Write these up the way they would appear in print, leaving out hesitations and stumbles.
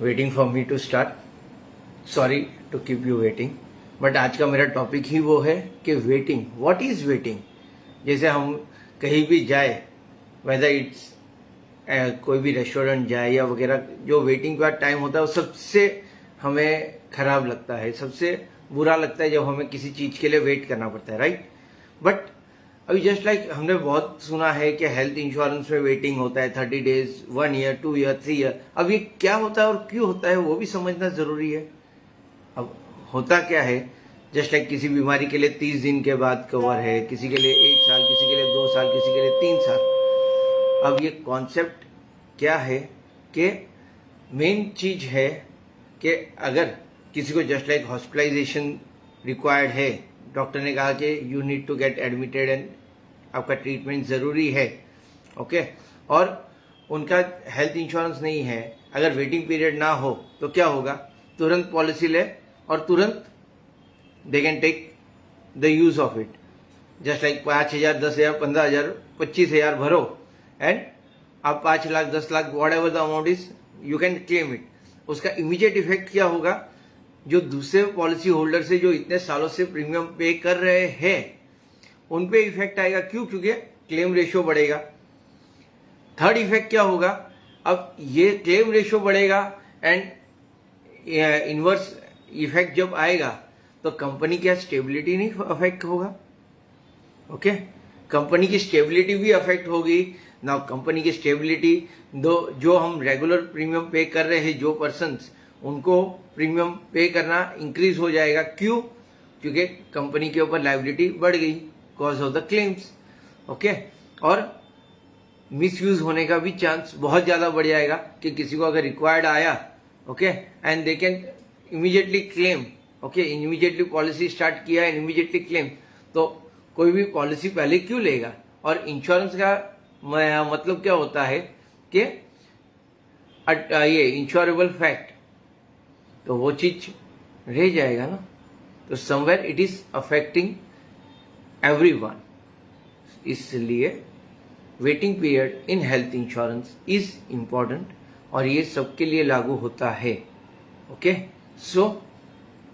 Waiting for me to start. Sorry to keep you waiting, but आज का मेरा topic ही वो है कि वेटिंग, व्हाट इज वेटिंग। जैसे हम कहीं भी जाए, वेदर इट्स कोई भी रेस्टोरेंट जाए या वगैरह, जो वेटिंग का टाइम होता है वो सबसे हमें खराब लगता है, सबसे बुरा लगता है जब हमें किसी चीज के लिए वेट करना पड़ता है, राइट। बट अभी जस्ट लाइक हमने बहुत सुना है कि हेल्थ इंश्योरेंस में वेटिंग होता है 30 डेज, 1 ईयर, 2 ईयर, 3 ईयर। अब ये क्या होता है और क्यों होता है वो भी समझना जरूरी है। अब होता क्या है, जस्ट लाइक किसी बीमारी के लिए 30 दिन के बाद कवर है, किसी के लिए 1 साल, किसी के लिए 2 साल, किसी के लिए 3 साल। अब ये कॉन्सेप्ट क्या है कि मेन चीज है कि अगर किसी को जस्ट लाइक हॉस्पिटलाइजेशन रिक्वायर्ड है, डॉक्टर ने कहा कि you need to get admitted and आपका ट्रीटमेंट जरूरी है, ओके, और उनका हेल्थ इंश्योरेंस नहीं है, अगर वेटिंग पीरियड ना हो तो क्या होगा, तुरंत पॉलिसी ले और तुरंत they can take the use of it. Just like 5,000, 10,000, 15,000, 25,000 भरो एंड आप 5 lakh, 10 lakh, whatever the amount is, you can claim it. उसका इमीडिएट इफेक्ट क्या होगा, जो दूसरे पॉलिसी होल्डर से जो इतने सालों से प्रीमियम पे कर रहे हैं उन पे इफेक्ट आएगा। क्यों? क्योंकि क्लेम रेशियो बढ़ेगा। थर्ड इफेक्ट क्या होगा, अब ये क्लेम रेशियो बढ़ेगा एंड इनवर्स इफेक्ट जब आएगा तो कंपनी क्या स्टेबिलिटी नहीं अफेक्ट होगा, ओके, कंपनी की स्टेबिलिटी भी अफेक्ट होगी ना। कंपनी की स्टेबिलिटी दो, जो हम रेगुलर प्रीमियम पे कर रहे हैं जो पर्सन्स, उनको प्रीमियम पे करना इंक्रीज हो जाएगा। क्यों? क्योंकि कंपनी के ऊपर लायबिलिटी बढ़ गई cause of the claims, okay. और मिसयूज होने का भी चांस बहुत ज्यादा बढ़ जाएगा कि किसी को अगर रिक्वायर्ड आया, okay, and they can immediately claim, okay, immediately policy start किया एंड इमीडिएटली क्लेम, तो कोई भी पॉलिसी पहले क्यों लेगा। और इंश्योरेंस का मतलब क्या होता है कि ये इंश्योरेबल फैक्ट, तो वो चीज रह जाएगा ना। तो somewhere it is affecting everyone, इसलिए waiting period in health insurance is important और ये सबके लिए लागू होता है, okay. So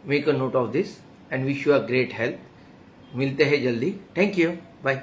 make a note of this and wish you a great health. मिलते हैं जल्दी, थैंक यू, बाय।